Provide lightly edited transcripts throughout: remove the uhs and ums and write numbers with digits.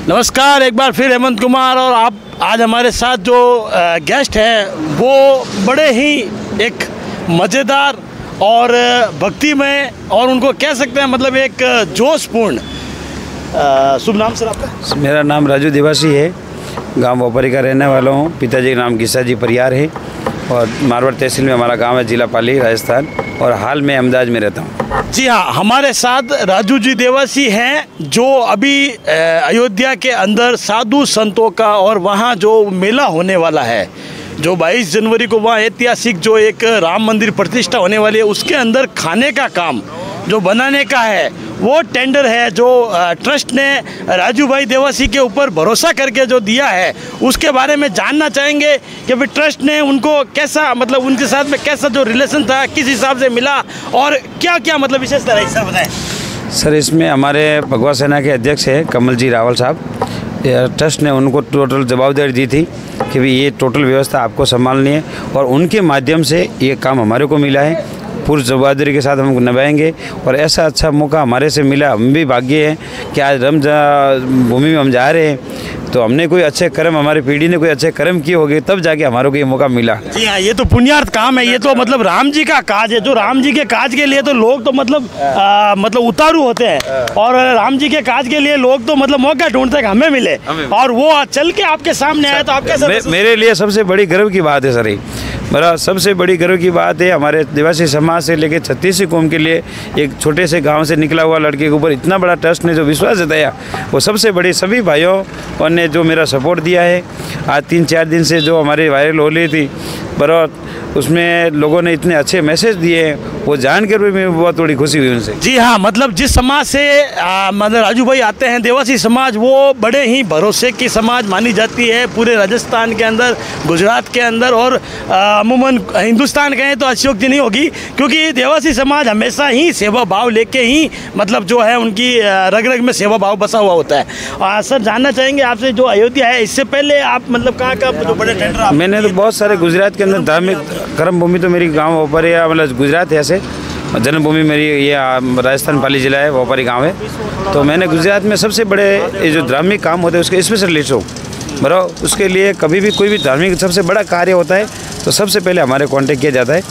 नमस्कार, एक बार फिर हेमंत कुमार। और आप आज हमारे साथ जो गेस्ट हैं वो बड़े ही एक मज़ेदार और भक्तिमय और उनको कह सकते हैं मतलब एक जोशपूर्ण। शुभ नाम सर आपका? मेरा नाम राजू देवासी है, गांव भोपारी का रहने वाला हूं। पिताजी का नाम गिसाजी परियार है और मारवाड़ तहसील में हमारा गांव है, जिला पाली, राजस्थान। और हाल में अहमदाबाद में रहता हूं। जी हाँ, हमारे साथ राजू जी देवासी हैं जो अभी अयोध्या के अंदर साधु संतों का और वहाँ जो मेला होने वाला है, जो 22 जनवरी को वहाँ ऐतिहासिक जो एक राम मंदिर प्रतिष्ठा होने वाली है, उसके अंदर खाने का काम जो बनाने का है वो टेंडर है जो ट्रस्ट ने राजू भाई देवासी के ऊपर भरोसा करके जो दिया है, उसके बारे में जानना चाहेंगे कि भाई ट्रस्ट ने उनको कैसा मतलब उनके साथ में कैसा जो रिलेशन था, किस हिसाब से मिला और क्या क्या मतलब विशेषता रही, सर बताएं। सर, इसमें हमारे भगवा सेना के अध्यक्ष है कमल जी रावल साहब। ट्रस्ट ने उनको टोटल जवाबदारी दी थी कि भाई ये टोटल व्यवस्था आपको संभालनी है और उनके माध्यम से ये काम हमारे को मिला है। पूरी जवाबदारी के साथ हम निभाएंगे और ऐसा अच्छा मौका हमारे से मिला। हम भी भाग्य हैं कि आज रम भूमि में हम जा रहे हैं, तो हमने कोई अच्छे कर्म, हमारी पीढ़ी ने कोई अच्छे कर्म किए होंगे तब जाके हमारे को ये मौका मिला। जी हाँ, ये तो पुण्यार्थ काम है, ये तो मतलब राम जी का काज है। जो राम जी के काज के लिए तो लोग तो मतलब उतारू होते हैं और राम जी के काज के लिए लोग तो मतलब मौका ढूंढते हैं कि हमें मिले और वो चल के आपके सामने आया। तो आपके मेरे लिए सबसे बड़ी गर्व की बात है सर, ये मेरा सबसे बड़ी गर्व की बात है। हमारे देवासी समाज से लेकर 36 कौम के लिए एक छोटे से गांव से निकला हुआ लड़के के ऊपर इतना बड़ा ट्रस्ट ने जो विश्वास जताया, वो सबसे बड़ी सभी भाइयों ने जो मेरा सपोर्ट दिया है। आज 3-4 दिन से जो हमारी वायरल हो रही थी बराबर, उसमें लोगों ने इतने अच्छे मैसेज दिए हैं, वो जान कर भी मैं बहुत थोड़ी खुशी हुई उनसे। जी हाँ, मतलब जिस समाज से मतलब राजू भाई आते हैं, देवासी समाज, वो बड़े ही भरोसे की समाज मानी जाती है पूरे राजस्थान के अंदर, गुजरात के अंदर और अमूमन हिंदुस्तान कहें तो अतिशयोक्ति नहीं होगी, क्योंकि देवासी समाज हमेशा ही सेवा भाव लेके ही मतलब जो है उनकी रग रग में सेवा भाव बसा हुआ होता है। सर, जानना चाहेंगे आपसे, जो अयोध्या है, इससे पहले आप मतलब कहाँ का जो बड़े टेंडर? मैंने तो बहुत सारे गुजरात के अंदर धार्मिक कर्म भूमि तो मेरी गाँव भोपारी है, मतलब गुजरात है ऐसे, जन्मभूमि मेरी ये राजस्थान पाली जिला है, भोपारी गांव है। तो मैंने गुजरात में सबसे बड़े ये जो धार्मिक काम होते हैं उसके स्पेशलिस्ट हूँ बराबर। उसके लिए कभी भी कोई भी धार्मिक सबसे बड़ा कार्य होता है तो सबसे पहले हमारे कांटेक्ट किया जाता है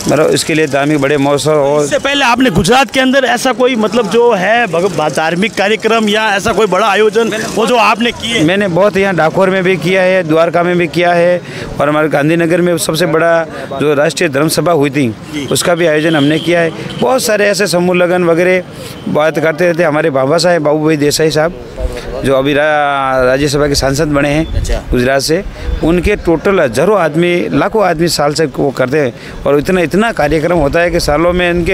बराबर। इसके लिए धार्मिक बड़े महोत्सव। और इससे पहले आपने गुजरात के अंदर ऐसा कोई मतलब जो है धार्मिक कार्यक्रम या ऐसा कोई बड़ा आयोजन वो जो आपने किए? मैंने बहुत यहाँ डाकोर में भी किया है, द्वारका में भी किया है और हमारे गांधीनगर में सबसे बड़ा जो राष्ट्रीय धर्म सभा हुई थी उसका भी आयोजन हमने किया है। बहुत सारे ऐसे समूह लगन वगैरह बात करते रहते। हमारे बाबा साहेब बाबू भाई देसाई साहब जो अभी राज्यसभा के सांसद बने हैं गुजरात से, उनके टोटल हजारों आदमी, लाखों आदमी साल से वो करते हैं और इतना कार्यक्रम होता है कि सालों में इनके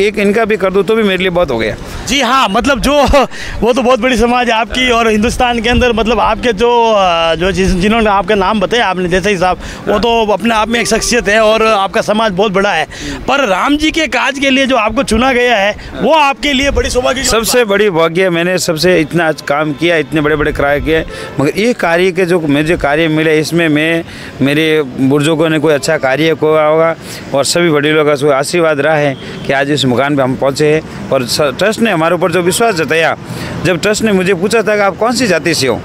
एक इनका भी कर दूँ तो भी मेरे लिए बहुत हो गया। जी हाँ, मतलब जो वो तो बहुत बड़ी समाज है आपकी और हिंदुस्तान के अंदर मतलब आपके जो जिन्होंने आपका नाम बताया आपने देसाई साहब, वो तो अपने आप में एक शख्सियत है और आपका समाज बहुत बड़ा है। पर राम जी के काज के लिए जो आपको चुना गया है वो आपके लिए बड़ी सौभाग्य, सबसे बड़ी भाग्य। मैंने सबसे इतना काम किया, इतने बड़े बड़े कार्य किए, मगर ये कार्य के जो मुझे कार्य मिले इसमें मेरे बुजुर्गों ने कोई अच्छा कार्य किया होगा और सभी बड़े लोगों का आशीर्वाद रहा है कि आज इस मुकाम पे हम पहुंचे हैं। और ट्रस्ट ने हमारे ऊपर जो विश्वास जताया, जब ट्रस्ट ने मुझे पूछा था कि आप कौन सी जाति से हो,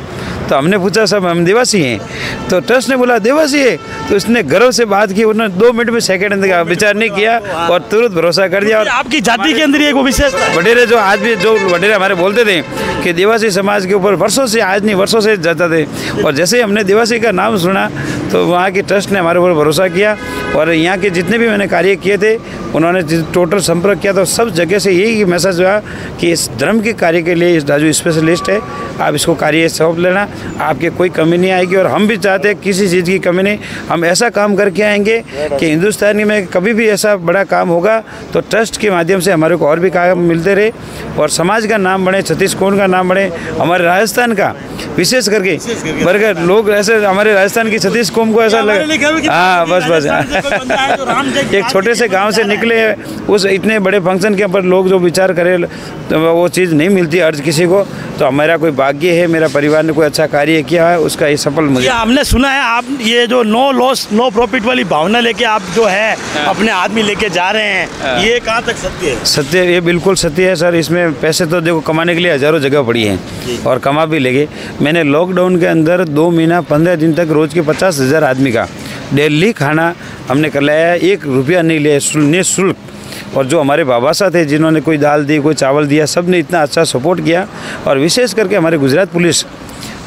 तो हमने पूछा सब हम देवासी हैं, तो ट्रस्ट ने बोला देवासी है, तो इसने गर्व से बात की। उन्होंने 2 मिनट में सेकंड का विचार नहीं किया और तुरंत भरोसा कर दिया। और आपकी जाति के अंदर एक विशेष वडेरे जो आज भी जो वडेरे हमारे बोलते थे कि देवासी समाज के ऊपर वर्षों से, आज नहीं वर्षों से जाता थे, और जैसे ही हमने देवासी का नाम सुना तो वहाँ की ट्रस्ट ने हमारे ऊपर भरोसा किया और यहाँ के जितने भी मैंने कार्य किए थे उन्होंने टोटल संपर्क किया तो सब जगह से यही मैसेज हुआ कि इस धर्म के कार्य के लिए इस राजू स्पेशलिस्ट है, आप इसको कार्य सौंप लेना, आपके कोई कमी नहीं आएगी। और हम भी चाहते हैं किसी चीज़ की कमी नहीं, हम ऐसा काम करके आएंगे कि हिंदुस्तानी में कभी भी ऐसा बड़ा काम होगा तो ट्रस्ट के माध्यम से हमारे को और भी काम मिलते रहे और समाज का नाम बढ़े, छत्तीस कोण का नाम बढ़े, हमारे राजस्थान का विशेष करके बरगर लोग ऐसे हमारे राजस्थान की छत्तीस कौम को ऐसा लगे। हाँ बस एक छोटे से गांव से निकले उस इतने बड़े फंक्शन के ऊपर लोग जो विचार करें तो वो चीज़ नहीं मिलती हर किसी को। तो हमारा कोई भाग्य है, मेरा परिवार ने कोई अच्छा कार्य किया है, उसका ये सफल मुझे। हमने सुना है आप ये जो 9 नो प्रॉफिट वाली भावना लेके आप जो है अपने आदमी लेके जा रहे हैं, ये कहाँ तक सत्य है? सत्य, ये बिल्कुल सत्य है सर। इसमें पैसे तो देखो कमाने के लिए हज़ारों जगह पड़ी हैं और कमा भी लेंगे। मैंने लॉकडाउन के अंदर 2 महीना 15 दिन तक रोज़ के 50,000 आदमी का डेली खाना हमने कर लाया, 1 रुपया नहीं लिया निःशुल्क। और जो हमारे बाबा साहब थे जिन्होंने कोई दाल दी, कोई चावल दिया, सब ने इतना अच्छा सपोर्ट किया। और विशेष करके हमारे गुजरात पुलिस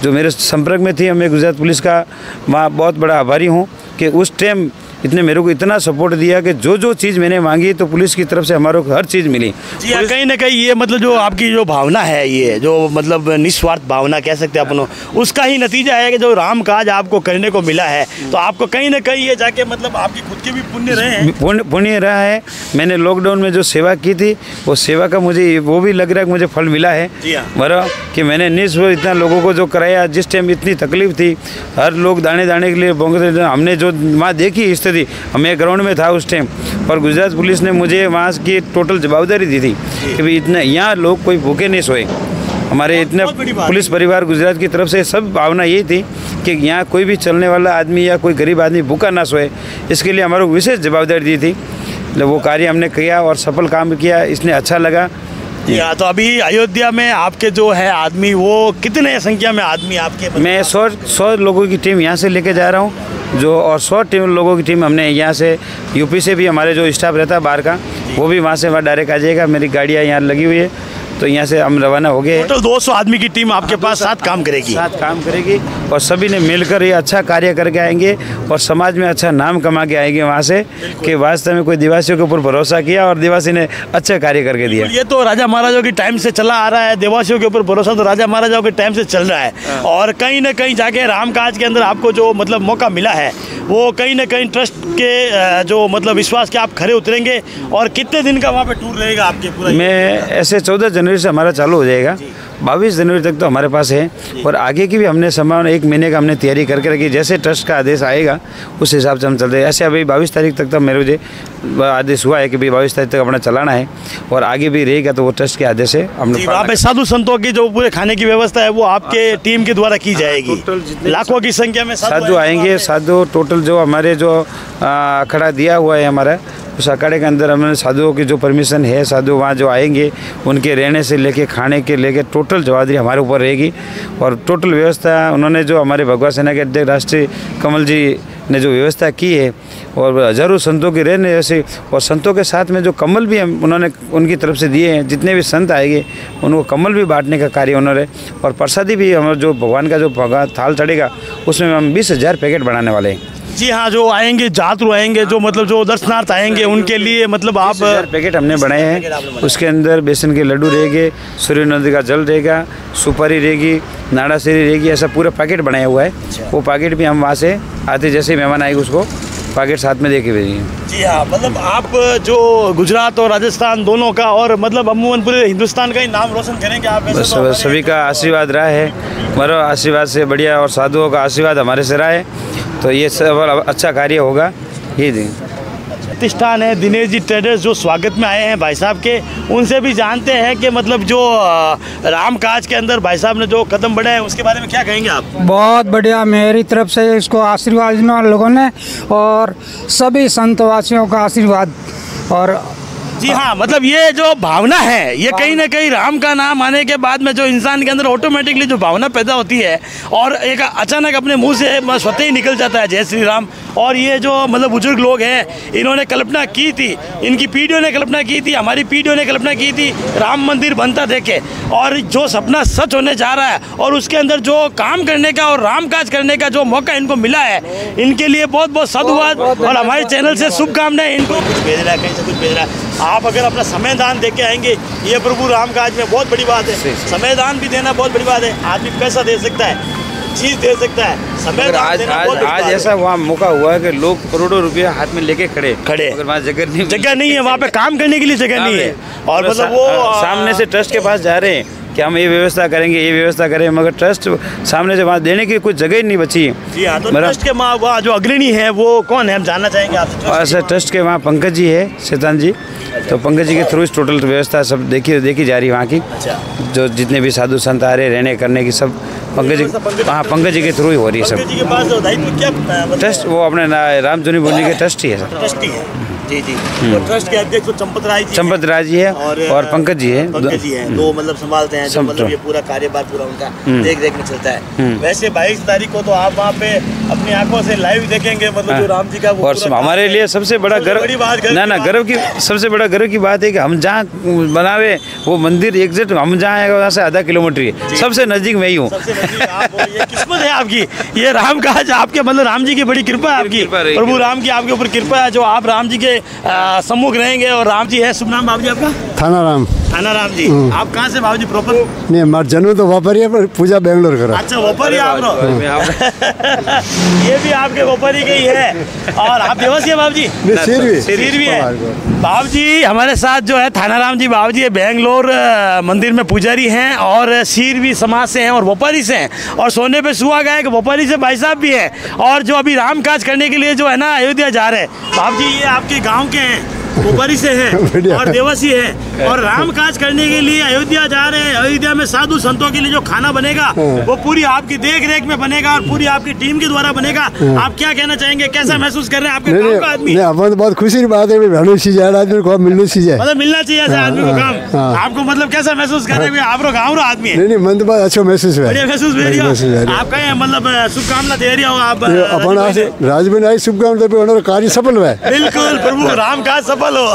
जो मेरे संपर्क में थी, मैं गुजरात पुलिस का वहाँ बहुत बड़ा आभारी हूँ कि उस टाइम इतने मेरे को इतना सपोर्ट दिया कि जो चीज़ मैंने मांगी तो पुलिस की तरफ से हमारे को हर चीज़ मिली। जी हाँ, कहीं ना कहीं ये मतलब जो आपकी जो भावना है, ये जो मतलब निस्वार्थ भावना कह सकते हैं अपन, उसका ही नतीजा है कि जो राम काज आपको करने को मिला है, तो आपको कहीं ना कहीं ये जाके मतलब आपकी खुद के भी पुण्य रहे हैं। पुण्य रहा है। मैंने लॉकडाउन में जो सेवा की थी, वो सेवा का मुझे वो भी लग रहा है कि मुझे फल मिला है। बराबर कि मैंने निस्वार्थ इतना लोगों को जो कराया, जिस टाइम इतनी तकलीफ थी, हर लोग दाने दाने के लिए बोंगते थे, हमने जो वहाँ देखी स्थिति, मैं ग्राउंड में था उस टाइम, और गुजरात पुलिस ने मुझे वहाँ की टोटल जवाबदारी दी थी कि भाई इतना यहाँ लोग कोई भूखे नहीं सोए। हमारे इतने पुलिस परिवार गुजरात की तरफ से सब भावना यही थी कि यहाँ कोई भी चलने वाला आदमी या कोई गरीब आदमी भूखा ना सोए, इसके लिए हमारे को विशेष जवाबदारी दी थी। वो कार्य हमने किया और सफल काम किया, इसने अच्छा लगा। या तो अभी अयोध्या में आपके जो है आदमी, वो कितने संख्या में आदमी आपके? मैं 100 लोगों की टीम यहाँ से लेके जा रहा हूँ जो, और 100 लोगों की टीम हमने यहाँ से यूपी से भी हमारे जो स्टाफ रहता है बाहर का, वो भी वहाँ से वहाँ डायरेक्ट आ जाएगा। मेरी गाड़ियाँ यहाँ लगी हुई है, तो यहाँ से हम रवाना हो गए। टोटल 200 आदमी की टीम आपके पास साथ काम करेगी और सभी ने मिलकर ये अच्छा कार्य करके आएंगे और समाज में अच्छा नाम कमा के आएंगे वहाँ से कि वास्तव में कोई देवासियों के ऊपर भरोसा किया और देवासी ने अच्छा कार्य करके दिया। ये तो राजा महाराजाओं के टाइम से चला आ रहा है, देवासियों के ऊपर भरोसा तो राजा महाराजाओं के टाइम से चल रहा है। और कहीं ना कहीं जाके राम काज के अंदर आपको जो मतलब मौका मिला है, वो कहीं ना कहीं ट्रस्ट के जो मतलब विश्वास के आप खरे उतरेंगे। और कितने दिन का वहाँ पे टूर रहेगा आपके पूरा? मैं ऐसे 14 जनवरी से हमारा चालू हो जाएगा, 22 जनवरी तक तो हमारे पास है। और आगे की भी हमने संभावना 1 महीने का हमने तैयारी करके रखी, जैसे ट्रस्ट का आदेश आएगा उस हिसाब से हम चलते हैं। ऐसे अभी 22 तारीख तक तो मेरे आदेश हुआ है कि भाई 22 तारीख तक अपना चलाना है, और आगे भी रहेगा तो वो ट्रस्ट के आदेश है। हमने वहाँ पे साधु संतों की जो पूरे खाने की व्यवस्था है वो आपके टीम के द्वारा की जाएगी। लाखों की संख्या में साधु आएंगे। साधु टोटल जो हमारे जो अखाड़ा दिया हुआ है हमारा, उस अखाड़े के अंदर हमने साधुओं की जो परमिशन है, साधु वहाँ जो आएंगे उनके रहने से लेके खाने के लेके टोटल जवाबदारी हमारे ऊपर रहेगी। और टोटल व्यवस्था उन्होंने जो हमारे भगवा सेना के अध्यक्ष राष्ट्रीय कमल जी ने जो व्यवस्था की है, और हज़ारों संतों के रहने जैसे, और संतों के साथ में जो कम्बल भी उन्होंने उनकी तरफ से दिए हैं, जितने भी संत आएंगे उनको कम्बल भी बांटने का कार्य उन्होंने, और प्रसादी भी हमारा जो भगवान का जो थाल चढ़ेगा उसमें हम 20,000 पैकेट बनाने वाले हैं। जी हाँ, जो आएंगे जातरू आएंगे, जो मतलब जो दर्शनार्थ आएंगे उनके लिए मतलब आप 20,000 पैकेट हमने बनाए हैं। उसके अंदर बेसन के लड्डू रहेंगे, सूर्य नदी का जल रहेगा, सुपारी रहेगी, नाड़ासेरी रहेगी, ऐसा पूरा पैकेट बनाया हुआ है। वो पैकेट भी हम वहाँ से आते जैसे मेहमान आएंगे उसको पैकेट साथ में दे के भेजेंगे। जी हाँ, मतलब आप जो गुजरात और राजस्थान दोनों का और मतलब अमूमन पूरे हिंदुस्तान का ही नाम रोशन करेंगे आप। बस सभी का आशीर्वाद रहा है, हमारा आशीर्वाद से बढ़िया, और साधुओं का आशीर्वाद हमारे से रहा है, तो ये सब अच्छा कार्य होगा। ये दिन प्रतिष्ठान है दिनेश जी ट्रेडर्स जो स्वागत में आए हैं भाई साहब के, उनसे भी जानते हैं कि मतलब जो राम काज के अंदर भाई साहब ने जो कदम बढ़ाए हैं उसके बारे में क्या कहेंगे आप? बहुत बढ़िया, मेरी तरफ से इसको आशीर्वाद लोगों ने और सभी संतवासियों का आशीर्वाद। और जी हाँ, मतलब ये जो भावना है, ये कहीं ना कहीं राम का नाम आने के बाद में जो इंसान के अंदर ऑटोमेटिकली जो भावना पैदा होती है और एक अचानक अपने मुंह से स्वतः ही निकल जाता है जय श्री राम। और ये जो मतलब बुजुर्ग लोग हैं, इन्होंने कल्पना की थी, इनकी पीढ़ियों ने कल्पना की थी, हमारी पीढ़ियों ने कल्पना की थी राम मंदिर बनता देखे, और जो सपना सच होने जा रहा है और उसके अंदर जो काम करने का और राम काज करने का जो मौका इनको मिला है, इनके लिए बहुत बहुत साधुवाद और हमारे चैनल से शुभकामनाएं। इनको कुछ भेज रहा है, कहीं से कुछ भेज रहा है। आप अगर अपना समय दान दे के आएंगे, ये प्रभु राम काज में बहुत बड़ी बात है। समय दान भी देना बहुत बड़ी बात है। आदमी पैसा दे सकता है, चीज दे सकता है, समय दान देना बहुत बड़ी बात है। आज ऐसा वहाँ मौका हुआ है कि लोग करोड़ों रुपया हाथ में लेके खड़े, अगर वहाँ जगह नहीं है, वहाँ पे काम करने के लिए जगह नहीं है, और मतलब वो सामने से ट्रस्ट के पास जा रहे हैं कि हम ये व्यवस्था करेंगे, ये व्यवस्था करें, मगर ट्रस्ट सामने से वहाँ देने की कोई जगह ही नहीं बची है। जी हाँ, तो ट्रस्ट के वहाँ जो अग्रणी है वो कौन है, हम जानना चाहेंगे आपसे। ट्रस्ट के वहाँ पंकज जी है, शैतान जी, तो पंकज जी के थ्रू इस टोटल व्यवस्था सब देखी जा रही है वहाँ की। जो जितने भी साधु संत आ रहे रहने करने की सब पंकज जी, हाँ पंकज जी के थ्रू ही हो रही है पंकज सब। जी के पास दायित्व क्या मतलब ट्रस्ट वो अपने राम जन्मभूमि के ट्रस्टी है सर। ट्रस्टी है। जी जी। तो ट्रस्ट के अध्यक्ष तो चंपत राय जी चंपत राय जी है और पंकज जी है। पंकज जी हैं, दो मतलब संभालते हैं, जो मतलब ये पूरा कार्यभार पूरा उनका देख रेख में चलता है। वैसे 22 तारीख को तो आप वहाँ पे अपनी आंखों से लाइव देखेंगे, मतलब जो राम जी का वो और पूरा हमारे लिए सबसे बड़ा गर्व, गर्व की सबसे बड़ा गर्व की बात है कि हम जहाँ बनावे वो मंदिर एग्जैक्ट हम जहाँ है वहाँ से आधा किलोमीटर ही सबसे नजदीक में ही हूँ। सबसे नजदीक आप हो, ये किस्मत है आपकी, ये राम काज आपके मतलब राम जी की बड़ी कृपा है आपकी, प्रभु राम की आपके ऊपर कृपा है जो आप राम जी के सम्मुख रहेंगे। और राम जी है, शुभ नाम बाबू जी आपका? थाना राम। थाना राम जी। आप कहाँ से बाबू जी प्रॉपर? नहीं हमारा जन्म तो वापरी है पर पूजा बेंगलोर करा। अच्छा वापरी आप लोग। ये भी आपके वापरी के ही है। और आप देवसी है बाबू जी? सिर भी है। बाबू जी हमारे साथ जो है थाना राम जी बाबू जी बेंगलोर मंदिर में पुजारी हैं और सीरवी समाज से हैं और व्यापारी से हैं और सोने पे सुहा गया है कि व्यापारी से भाई साहब भी हैं और जो अभी राम काज करने के लिए जो है ना अयोध्या जा रहे हैं। बाबू जी ये आपके गांव के हैं, व्यापारी से हैं और देवसी है और राम काज करने के लिए अयोध्या जा रहे हैं। अयोध्या में साधु संतों के लिए जो खाना बनेगा वो पूरी आपकी देख रेख में बनेगा और पूरी आपकी टीम के द्वारा बनेगा। आप क्या कहना चाहेंगे, कैसा महसूस कर रहे हैं आपके गांव का आदमी? अपन बहुत खुशी की बात है आदमी को मिलना चाहिए, मतलब मिलना चाहिए ऐसे आदमी को काम। आपको मतलब कैसा महसूस कर रहे हैं? आप लोग गाँव आदमी है। नहीं मन तो बहुत अच्छा महसूस हुआ, बढ़िया महसूस हो रही है। आपका मतलब शुभकामना दे रही हो आप? अपन राजबन आई शुभकामना कार्य सफल हुआ। बिल्कुल प्रभु राम काज सफल हो।